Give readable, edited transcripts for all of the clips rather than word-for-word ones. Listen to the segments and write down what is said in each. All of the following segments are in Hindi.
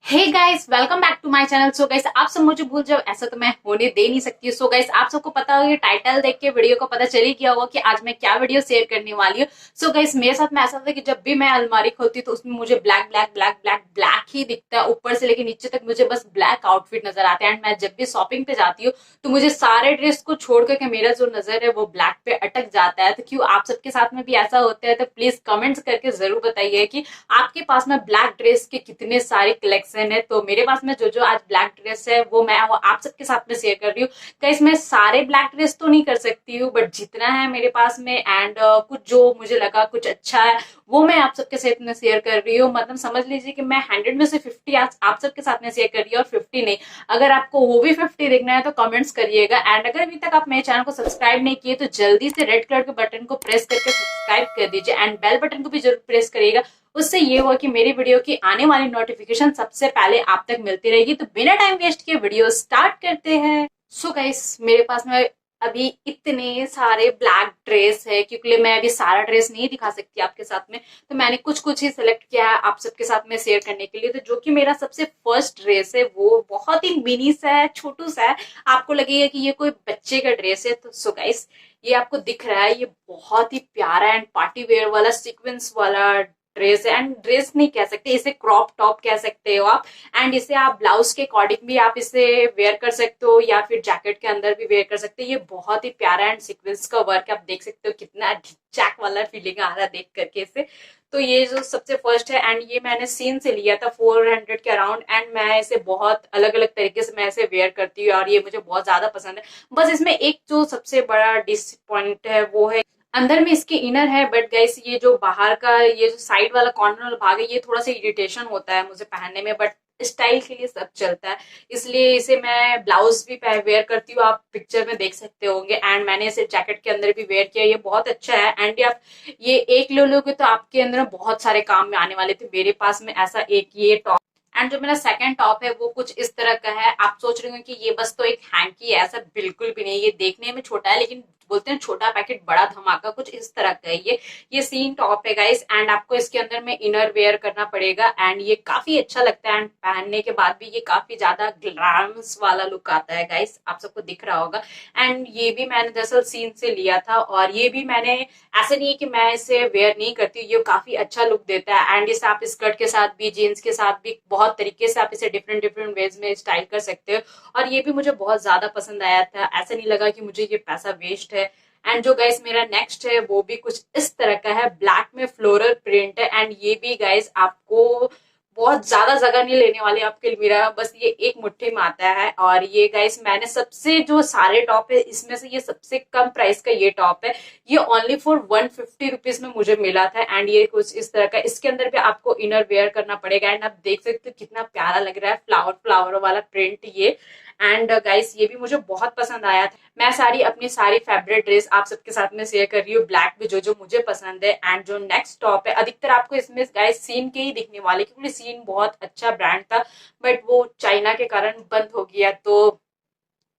Hey guys, welcome back to my channel. So guys, आप सब मुझे भूल जाओ ऐसा तो मैं होने दे नहीं सकती। सो गाइस, आप सबको पता होगा, टाइटल देख के वीडियो को पता चल ही गया होगा कि आज मैं क्या वीडियो शेयर करने वाली हूँ। सो गाइस, मेरे साथ में ऐसा होता है कि जब भी मैं अलमारी खोलती हूँ तो उसमें मुझे black black black black black ही दिखता है। ऊपर से लेके नीचे तक मुझे बस ब्लैक आउटफिट नजर आते हैं। एंड मैं जब भी शॉपिंग पे जाती हूँ तो मुझे सारे ड्रेस को छोड़ करके मेरा जो नजर है वो ब्लैक पे अटक जाता है। तो क्यों आप सबके साथ में भी ऐसा होता है? तो प्लीज कमेंट्स करके जरूर बताइए कि आपके पास में ब्लैक ड्रेस के कितने सारे कलेक्शन है। तो मेरे पास में जो आज ब्लैक ड्रेस है वो आप सबके साथ में शेयर कर रही हूँ। गाइस, मैं सारे ब्लैक ड्रेस तो नहीं कर सकती हूँ, बट जितना है मेरे पास में एंड कुछ जो मुझे लगा कुछ अच्छा है वो मैं आप सबके साथ में शेयर कर रही हूँ। मतलब समझ लीजिए कि मैं 100 में से 50 आज आप सबके साथ में शेयर कर रही हूँ और 50 नहीं। अगर आपको वो भी 50 देखना है तो कमेंट्स करिएगा। एंड अगर अभी तक आप मेरे चैनल को सब्सक्राइब नहीं किए तो जल्दी से रेड कलर के बटन को प्रेस करके सब्सक्राइब कर दीजिए एंड बेल बटन को भी जरूर प्रेस करिएगा। उससे ये हुआ कि मेरी वीडियो की आने वाली नोटिफिकेशन सबसे पहले आप तक मिलती रहेगी। तो बिना टाइम वेस्ट किए वीडियो स्टार्ट करते हैं। सो गाइस, मेरे पास में अभी इतने सारे ब्लैक ड्रेस है क्योंकि मैं अभी सारा ड्रेस नहीं दिखा सकती आपके साथ में। तो मैंने कुछ कुछ ही सिलेक्ट किया है आप सबके साथ में शेयर करने के लिए। तो जो कि मेरा सबसे फर्स्ट ड्रेस है वो बहुत ही मिनी सा है, छोटू सा है। आपको लगेगा कि ये कोई बच्चे का ड्रेस है। तो सो गाइस, ये आपको दिख रहा है, ये बहुत ही प्यारा एंड पार्टी वेयर वाला सीक्वेंस वाला ड्रेस है। एंड ड्रेस नहीं कह सकते, इसे क्रॉप टॉप कह सकते हो आप। एंड इसे आप ब्लाउज के अकॉर्डिंग भी आप इसे वेयर कर सकते हो या फिर जैकेट के अंदर भी वेयर कर सकते हो। ये बहुत ही प्यारा एंड सीक्वेंस का वर्क आप देख सकते हो, कितना जैक वाला फीलिंग आ रहा है देख करके इसे। तो ये जो सबसे फर्स्ट है एंड ये मैंने सीन से लिया था 400 के अराउंड। एंड मैं इसे बहुत अलग अलग तरीके से मैं इसे वेयर करती हूँ और ये मुझे बहुत ज्यादा पसंद है। बस इसमें एक जो सबसे बड़ा डिसपॉइंट है वो है अंदर में इसके इनर है, बट गाइस ये जो बाहर का ये जो साइड वाला कॉर्नर वाला भाग है ये थोड़ा सा इरिटेशन होता है मुझे पहनने में। बट स्टाइल के लिए सब चलता है, इसलिए इसे मैं ब्लाउज भी वेयर करती हूँ, आप पिक्चर में देख सकते होंगे। एंड मैंने इसे जैकेट के अंदर भी वेयर किया, ये बहुत अच्छा है। एंड आप ये एक ले लोगे तो आपके अंदर बहुत सारे काम में आने वाले थे। मेरे पास में ऐसा एक ये टॉप एंड जो मेरा सेकंड टॉप है वो कुछ इस तरह का है। आप सोच रहे हो कि ये बस तो एक हैंकी है, ऐसा बिल्कुल भी नहीं। ये देखने में छोटा है लेकिन बोलते हैं छोटा पैकेट बड़ा धमाका, कुछ इस तरह का है ये सीन टॉप है गाइस। एंड आपको इसके अंदर में इनर वेयर करना पड़ेगा एंड ये काफी अच्छा लगता है। एंड पहनने के बाद भी ये काफी ज्यादा ग्लैम्स वाला लुक आता है गाइस, आप सबको दिख रहा होगा। एंड ये भी मैंने दरअसल सीन से लिया था और ये भी मैंने ऐसे नहीं है कि मैं इसे वेयर नहीं करती हूँ, ये काफी अच्छा लुक देता है। एंड इसे आप स्कर्ट के साथ भी जीन्स के साथ भी बहुत तरीके से आप इसे डिफरेंट डिफरेंट वेज में स्टाइल कर सकते हो। और ये भी मुझे बहुत ज्यादा पसंद आया था, ऐसा नहीं लगा कि मुझे ये पैसा वेस्ट है। एंड जो गाइस मेरा नेक्स्ट है वो भी कुछ इस तरह का है, ब्लैक में फ्लोरल प्रिंट है। एंड ये भी गाइस आपको बहुत ज्यादा जगह नहीं लेने वाले आपके लिए, मेरा बस ये एक मुट्ठी में आता है। और ये गाइस मैंने सबसे जो सारे टॉप है इसमें से ये सबसे कम प्राइस का ये टॉप है। ये ओनली फॉर 150 रुपीज में मुझे मिला था। एंड ये कुछ इस तरह का, इसके अंदर भी आपको इनर वेयर करना पड़ेगा। एंड आप देख सकते हो कितना प्यारा लग रहा है, फ्लावर फ्लावर वाला प्रिंट ये। एंड गाइस ये भी मुझे बहुत पसंद आया था। मैं अपनी सारी फेवरेट ड्रेस आप सबके साथ में शेयर कर रही हूँ, ब्लैक में जो जो मुझे पसंद है। एंड जो नेक्स्ट टॉप है अधिकतर आपको इसमें गाइस सीन के ही दिखने वाले, क्योंकि सीन बहुत अच्छा ब्रांड था बट वो चाइना के कारण बंद हो गया। तो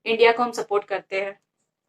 इंडिया को हम सपोर्ट करते हैं।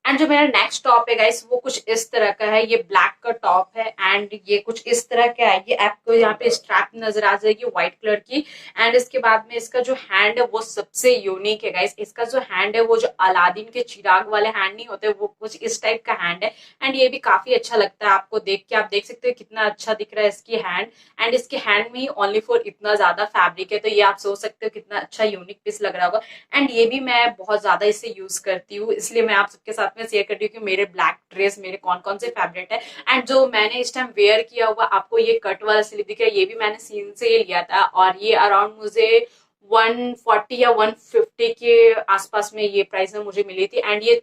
एंड जो मेरा नेक्स्ट टॉप है गाइस वो कुछ इस तरह का है, ये ब्लैक का टॉप है। एंड ये कुछ इस तरह का है, ये आपको यहाँ पे स्ट्रैप नजर आ जाएगी व्हाइट कलर की। एंड इसके बाद में इसका जो हैंड है वो सबसे यूनिक है गाइस। इसका जो हैंड है वो जो अलादीन के चिराग वाले हैंड नहीं होते, वो कुछ इस टाइप का हैंड है। एंड ये भी काफी अच्छा लगता है आपको देख के, आप देख सकते हो कितना अच्छा दिख रहा है इसकी हैंड। एंड इसके हैंड में ओनली फॉर इतना ज्यादा फैब्रिक है, तो ये आप सोच सकते हो कितना अच्छा यूनिक पीस लग रहा होगा। एंड ये भी मैं बहुत ज्यादा इसे यूज करती हूँ, इसलिए मैं आप सबके साथ में शेयर कर रही हूँ कि मेरे ब्लैक ड्रेस मेरे कौन कौन से फेवरेट है। एंड जो मैंने इस टाइम वेयर किया हुआ आपको ये कट वाला स्लीव दिख रहा है, ये भी मैंने सीन से ही लिया था और ये अराउंड मुझे 140 या 150 के आसपास में ये प्राइस में मुझे मिली थी। एंड ये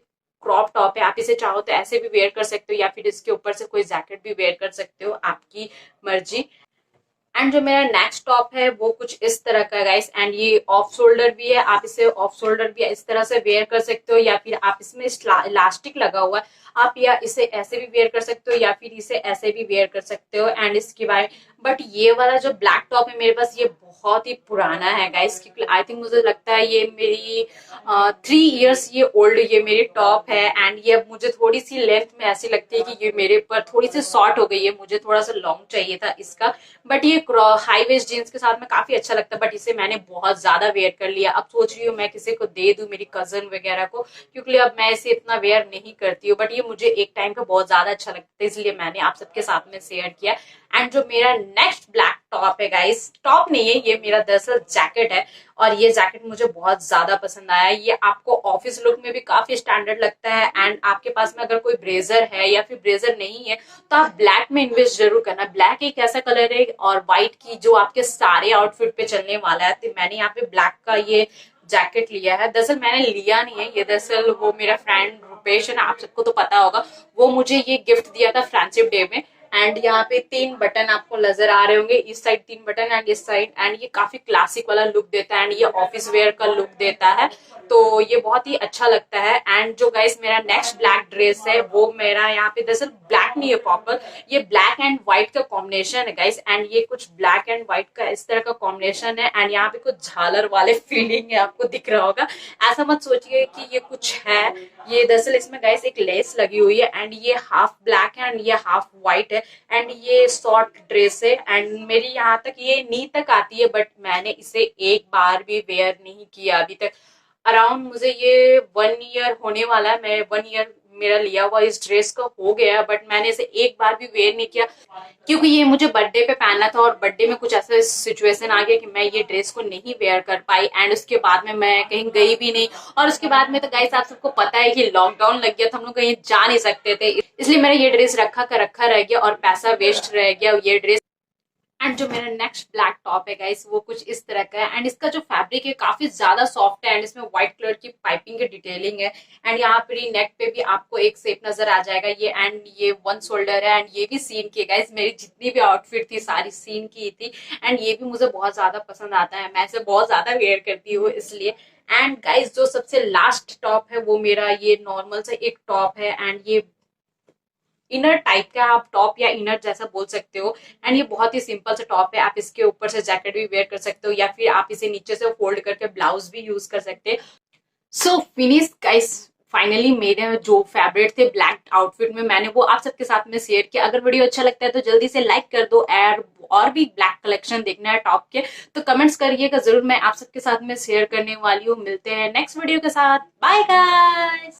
क्रॉप टॉप है, आप इसे चाहो तो ऐसे भी वेयर कर सकते हो या फिर इसके ऊपर से कोई जैकेट भी वेयर कर सकते हो, आपकी मर्जी। एंड जो मेरा नेक्स्ट टॉप है वो कुछ इस तरह का गाइस। एंड ये ऑफ शोल्डर भी है, आप इसे ऑफ शोल्डर भी इस तरह से वेयर कर सकते हो या फिर आप इसमें इलास्टिक लगा हुआ है, आप या इसे ऐसे भी वेयर कर सकते हो या फिर इसे ऐसे भी वेयर कर सकते हो। एंड इसके बाद बट ये वाला जो ब्लैक टॉप है मेरे पास, ये बहुत ही पुराना है गाइस, क्योंकि आई थिंक मुझे लगता है ये मेरी 3 इयर्स ये ओल्ड ये मेरी टॉप है। एंड ये अब मुझे थोड़ी सी लेंथ में ऐसी लगती है कि ये मेरे पर थोड़ी सी शॉर्ट हो गई है, मुझे थोड़ा सा लॉन्ग चाहिए था इसका। बट ये हाई वेस्ट जीन्स के साथ में काफी अच्छा लगता है, बट इसे मैंने बहुत ज्यादा वेयर कर लिया। अब सोच रही हूँ मैं किसी को दे दूं, मेरी कजन वगैरह को, क्योंकि अब मैं इसे इतना वेयर नहीं करती हूँ। बट ये मुझे एक टाइम पे बहुत ज्यादा अच्छा लगता है, इसलिए मैंने आप सबके साथ में शेयर किया। एंड जो मेरा नेक्स्ट ब्लैक टॉप है गाइस, टॉप नहीं है ये, मेरा दरअसल जैकेट है। और ये जैकेट मुझे बहुत ज्यादा पसंद आया। ये आपको ऑफिस लुक में भी काफी स्टैंडर्ड लगता है। एंड आपके पास में अगर कोई ब्रेजर है या फिर ब्रेजर नहीं है, तो आप ब्लैक में इन्वेस्ट जरूर करना। ब्लैक एक ऐसा कलर है और व्हाइट की जो आपके सारे आउटफिट पे चलने वाला है। तो मैंने यहाँ पे ब्लैक का ये जैकेट लिया है। दरअसल मैंने लिया नहीं है ये, दरअसल वो मेरा फ्रेंड रुपेश है ना, आप सबको तो पता होगा, वो मुझे ये गिफ्ट दिया था फ्रेंडशिप डे में। एंड यहाँ पे 3 बटन आपको नजर आ रहे होंगे, इस साइड 3 बटन एंड इस साइड। एंड ये काफी क्लासिक वाला लुक देता है एंड ये ऑफिस वेयर का लुक देता है, तो ये बहुत ही अच्छा लगता है। एंड जो गाइस मेरा नेक्स्ट ब्लैक ड्रेस है, वो मेरा यहाँ पे दरअसल ब्लैक नहीं है प्रॉपर, ये ब्लैक एंड व्हाइट का कॉम्बिनेशन है गाइस। एंड ये कुछ ब्लैक एंड व्हाइट का इस तरह का कॉम्बिनेशन है। एंड यहाँ पे कुछ झालर वाले फीलिंग है, आपको दिख रहा होगा। ऐसा मत सोचिए कि ये कुछ है, ये दरअसल इसमें गाइस एक लेस लगी हुई है। एंड ये हाफ ब्लैक है एंड ये हाफ व्हाइट है। एंड ये शॉर्ट ड्रेस है एंड मेरी यहाँ तक ये नी तक आती है, बट मैंने इसे एक बार भी वेयर नहीं किया अभी तक। अराउंड मुझे ये 1 ईयर होने वाला है, मैं 1 ईयर मेरा लिया हुआ इस ड्रेस का हो गया, बट मैंने इसे एक बार भी वेयर नहीं किया, क्योंकि ये मुझे बर्थडे पे पहनना था। और बर्थडे में कुछ ऐसा सिचुएशन आ गया कि मैं ये ड्रेस को नहीं वेयर कर पाई। एंड उसके बाद में मैं कहीं गई भी नहीं। और उसके बाद में तो गाइस आप सबको पता है कि लॉकडाउन लग गया था, हम लोग कहीं जा नहीं सकते थे, इसलिए मेरा ये ड्रेस रखा का रखा रह गया और पैसा वेस्ट रह गया ये ड्रेस। एंड जो मेरा नेक्स्ट ब्लैक टॉप है गाइस, वो कुछ इस तरह का है। एंड इसका जो फैब्रिक है काफी ज्यादा सॉफ्ट है एंड इसमें व्हाइट कलर की पाइपिंग की डिटेलिंग है। एंड यहाँ पे नेक पे भी आपको एक शेप नजर आ जाएगा ये। एंड ये 1 शोल्डर है एंड ये भी सीन की है गाइस, मेरी जितनी भी आउटफिट थी सारी सीन की थी। एंड ये भी मुझे बहुत ज्यादा पसंद आता है, मैं इसे बहुत ज्यादा वेयर करती हूँ इसलिए। एंड गाइस जो सबसे लास्ट टॉप है, वो मेरा ये नॉर्मल सा एक टॉप है। एंड ये इनर टाइप का, आप टॉप या इनर जैसा बोल सकते हो। एंड ये बहुत ही सिंपल सा टॉप है, आप इसके ऊपर से जैकेट भी वेयर कर सकते हो या फिर आप इसे नीचे से फोल्ड करके ब्लाउज भी यूज कर सकते हैं। सो फिनिश गाइस, फाइनली मेरे जो फेवरेट थे ब्लैक आउटफिट में, मैंने वो आप सबके साथ में शेयर किया। अगर वीडियो अच्छा लगता है तो जल्दी से लाइक कर दो। और भी ब्लैक कलेक्शन देखना है टॉप के तो कमेंट्स करिएगा जरूर, मैं आप सबके साथ में शेयर करने वाली हूँ। मिलते हैं नेक्स्ट वीडियो के साथ, बाय गाइस।